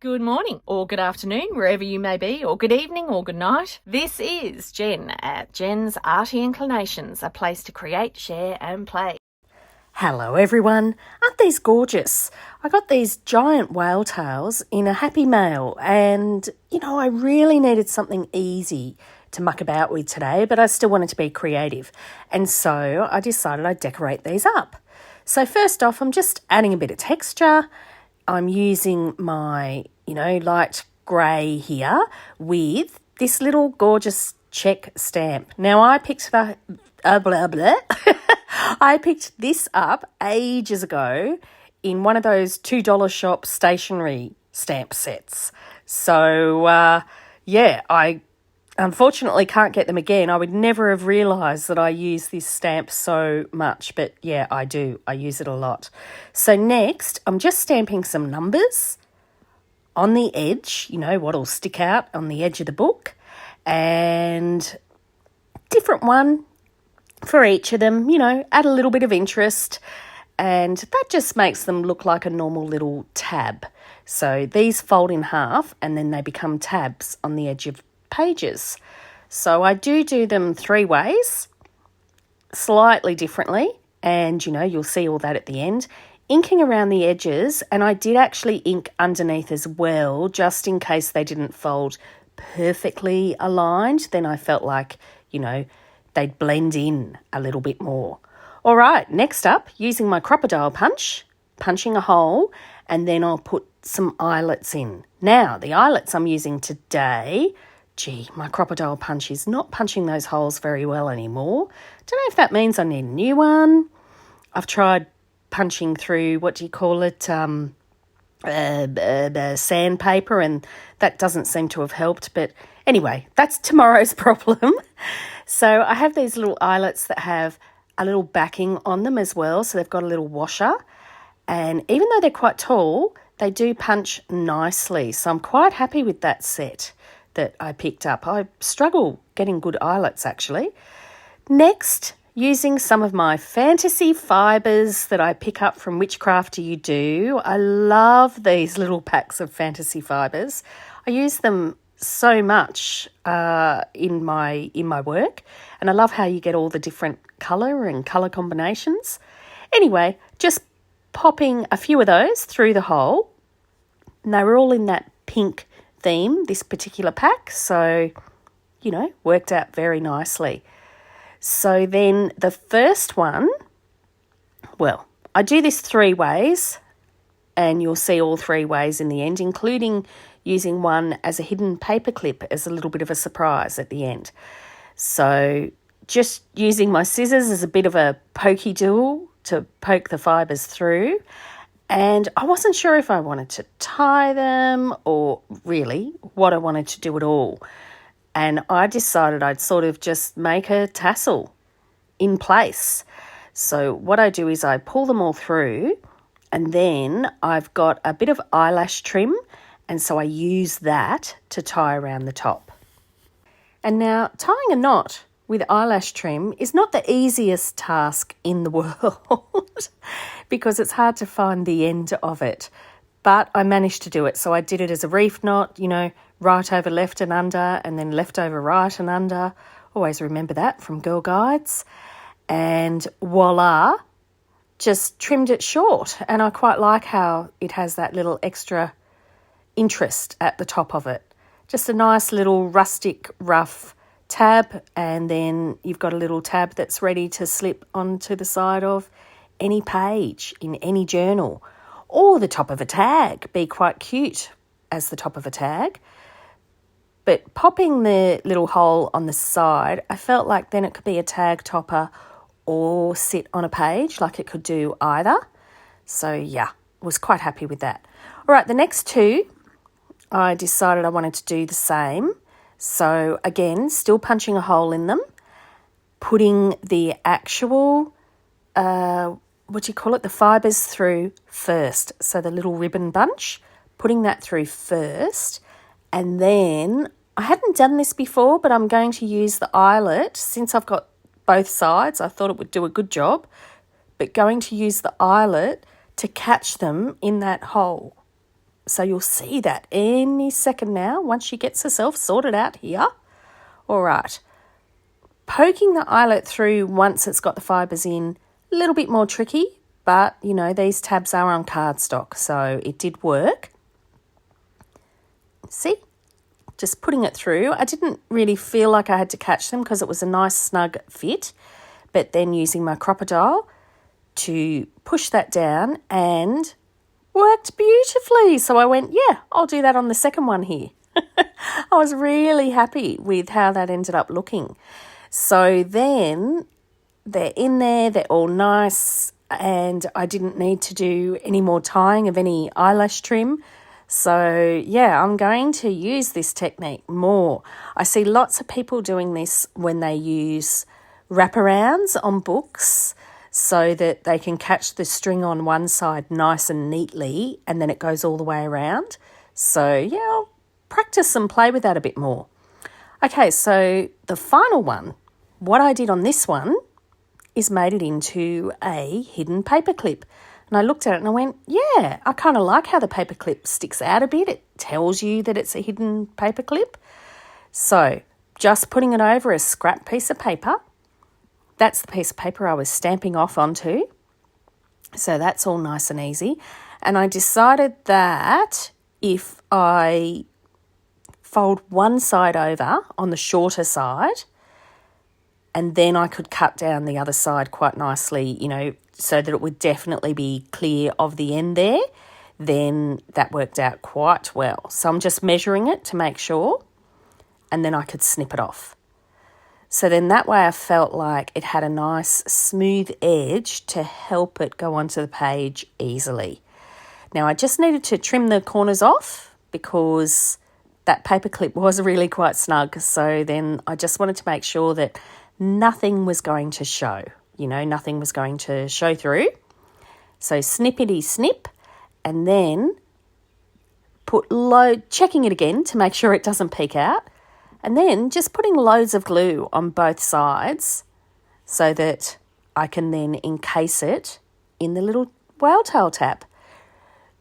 Good morning, or good afternoon, wherever you may be, or good evening, or good night. This is Jen at JensArtyInclinations, a place to create, share, and play. Hello everyone, aren't these gorgeous? I got these giant whale tails in a happy mail and, I really needed something easy to muck about with today, but I still wanted to be creative. And so I decided I'd decorate these up. So first off, I'm just adding a bit of texture. I'm using my, light grey here with this little gorgeous check stamp. Now I picked I picked this up ages ago in one of those $2 shop stationery stamp sets. So, I unfortunately can't get them again. I would never have realised that I use this stamp so much, but yeah, I do. I use it a lot. So next, I'm just stamping some numbers on the edge, what'll stick out on the edge of the book, and different one for each of them, add a little bit of interest, and that just makes them look like a normal little tab. So these fold in half and then they become tabs on the edge of pages. So I do them 3 ways, slightly differently, and you'll see all that at the end. Inking around the edges, and I did actually ink underneath as well, just in case they didn't fold perfectly aligned. Then I felt like, they'd blend in a little bit more. All right, next up, using my crocodile punch, punching a hole, and then I'll put some eyelets in. Now, the eyelets I'm using today, my crocodile punch is not punching those holes very well anymore. Don't know if that means I need a new one. I've tried punching through, sandpaper, and that doesn't seem to have helped. But anyway, that's tomorrow's problem. So I have these little eyelets that have a little backing on them as well. So they've got a little washer. And even though they're quite tall, they do punch nicely. So I'm quite happy with that set that I picked up. I struggle getting good eyelets actually. Next, using some of my fantasy fibres that I pick up from Witchcraft Do You Do. I love these little packs of fantasy fibres. I use them so much in my work, and I love how you get all the different colour combinations. Anyway, just popping a few of those through the hole. And they were all in that pink theme, this particular pack, so worked out very nicely. So then the first one, I do this 3 ways, and you'll see all 3 ways in the end, including using one as a hidden paper clip as a little bit of a surprise at the end. So just using my scissors as a bit of a pokey tool to poke the fibres through. And I wasn't sure if I wanted to tie them or really what I wanted to do at all. And I decided I'd sort of just make a tassel in place. So what I do is I pull them all through, and then I've got a bit of eyelash trim, and so I use that to tie around the top. And now tying a knot with eyelash trim is not the easiest task in the world because it's hard to find the end of it. But I managed to do it. So I did it as a reef knot, right over left and under, and then left over right and under. Always remember that from Girl Guides. And voila, just trimmed it short. And I quite like how it has that little extra interest at the top of it. Just a nice little rustic, rough tab, and then you've got a little tab that's ready to slip onto the side of any page in any journal, or the top of a tag. Be quite cute as the top of a tag. But popping the little hole on the side, I felt like then it could be a tag topper or sit on a page, like it could do either. So yeah, was quite happy with that. All right, the next 2, I decided I wanted to do the same. So again, still punching a hole in them, putting the actual, the fibres through first. So the little ribbon bunch, putting that through first. And then, I hadn't done this before, but I'm going to use the eyelet. Since I've got both sides, I thought it would do a good job. But going to use the eyelet to catch them in that hole. So you'll see that any second now once she gets herself sorted out here. All right. Poking the eyelet through once it's got the fibres in, a little bit more tricky, but, you know, these tabs are on cardstock, so it did work. See? Just putting it through. I didn't really feel like I had to catch them because it was a nice snug fit, but then using my crocodile to push that down and worked beautifully. So I went, yeah, I'll do that on the second one here. I was really happy with how that ended up looking. So then they're in there, they're all nice, and I didn't need to do any more tying of any eyelash trim. So yeah, I'm going to use this technique more. I see lots of people doing this when they use wraparounds on books so that they can catch the string on one side nice and neatly and then it goes all the way around. So yeah, I'll practice and play with that a bit more. Okay, so the final one, what I did on this one is made it into a hidden paper clip. And I looked at it and I went, yeah, I kind of like how the paper clip sticks out a bit. It tells you that it's a hidden paper clip. So just putting it over a scrap piece of paper. That's the piece of paper I was stamping off onto. So that's all nice and easy. And I decided that if I fold one side over on the shorter side, and then I could cut down the other side quite nicely, you know, so that it would definitely be clear of the end there, then that worked out quite well. So I'm just measuring it to make sure, and then I could snip it off. So then that way I felt like it had a nice smooth edge to help it go onto the page easily. Now I just needed to trim the corners off because that paper clip was really quite snug. So then I just wanted to make sure that nothing was going to show, you know, nothing was going to show through. So snippety snip, and then checking it again to make sure it doesn't peek out, and then just putting loads of glue on both sides so that I can then encase it in the little whale tail tab.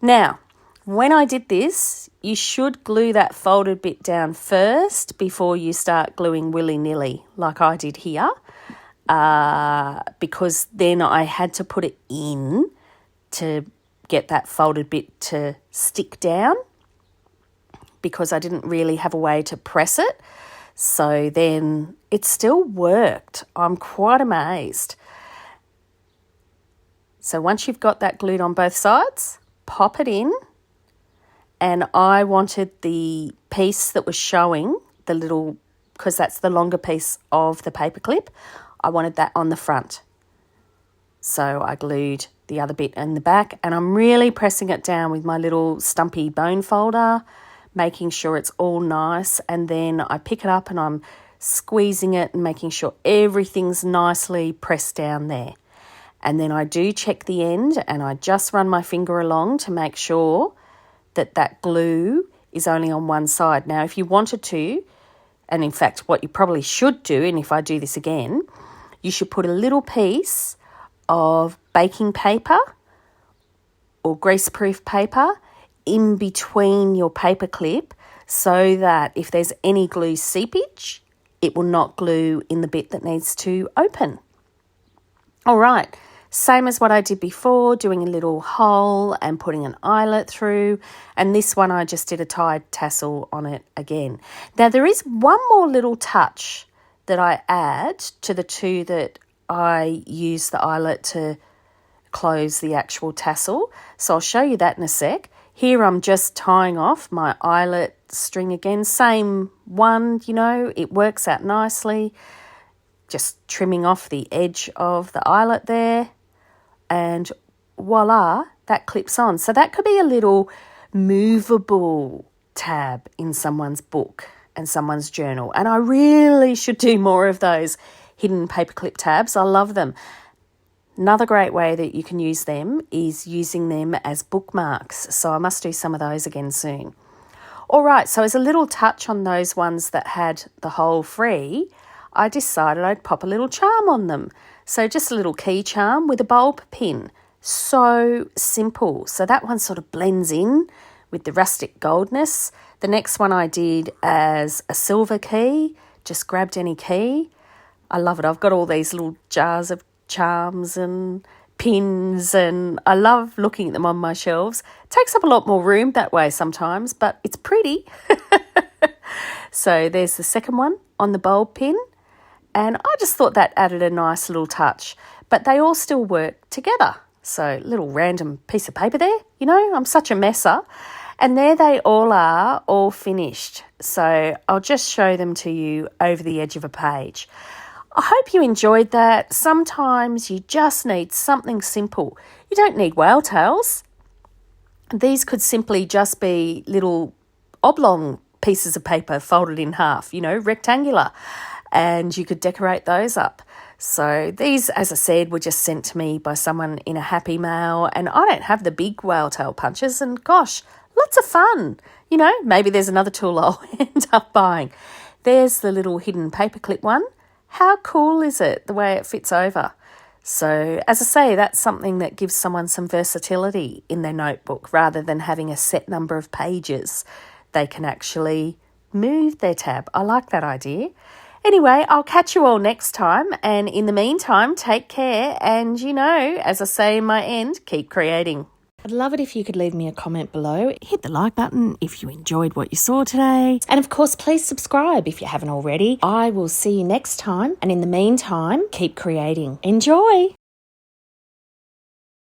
Now, when I did this, you should glue that folded bit down first before you start gluing willy-nilly like I did here, because then I had to put it in to get that folded bit to stick down because I didn't really have a way to press it. So then it still worked. I'm quite amazed. So once you've got that glued on both sides, pop it in. And I wanted the piece that was showing the little, because that's the longer piece of the paper clip, I wanted that on the front. So I glued the other bit in the back, and I'm really pressing it down with my little stumpy bone folder, making sure it's all nice, and then I pick it up and I'm squeezing it and making sure everything's nicely pressed down there. And then I do check the end and I just run my finger along to make sure that glue is only on one side. Now, if you wanted to, and in fact what you probably should do, and if I do this again, you should put a little piece of baking paper or greaseproof paper in between your paper clip so that if there's any glue seepage, it will not glue in the bit that needs to open. All right, same as what I did before, doing a little hole and putting an eyelet through, and this one I just did a tied tassel on it again. Now there is one more little touch that I add to the two that I use the eyelet to close the actual tassel, so I'll show you that in a sec. Here I'm just tying off my eyelet string again, same one, you know, it works out nicely. Just trimming off the edge of the eyelet there, and voila, that clips on. So that could be a little movable tab in someone's book and someone's journal, and I really should do more of those hidden paperclip tabs. I love them. Another great way that you can use them is using them as bookmarks, so I must do some of those again soon. All right, so as a little touch on those ones that had the hole free, I decided I'd pop a little charm on them. So just a little key charm with a bulb pin. So simple. So that one sort of blends in with the rustic goldness. The next one I did as a silver key, just grabbed any key. I love it. I've got all these little jars of charms and pins, and I love looking at them on my shelves. It takes up a lot more room that way sometimes, but it's pretty. So there's the second one on the bulb pin, and I just thought that added a nice little touch, but they all still work together. So little random piece of paper there, I'm such a messer. And there they all are, all finished. So I'll just show them to you over the edge of a page. I hope you enjoyed that. Sometimes you just need something simple. You don't need whale tails. These could simply just be little oblong pieces of paper folded in half, rectangular, and you could decorate those up. So these, as I said, were just sent to me by someone in a happy mail, and I don't have the big whale tail punches, and gosh, lots of fun. Maybe there's another tool I'll end up buying. There's the little hidden paperclip one. How cool is it, the way it fits over? So, as I say, that's something that gives someone some versatility in their notebook rather than having a set number of pages. They can actually move their tab. I like that idea. Anyway, I'll catch you all next time, and in the meantime, take care, and as I say in my end, keep creating. I'd love it if you could leave me a comment below. Hit the like button if you enjoyed what you saw today. And of course, please subscribe if you haven't already. I will see you next time. And in the meantime, keep creating. Enjoy!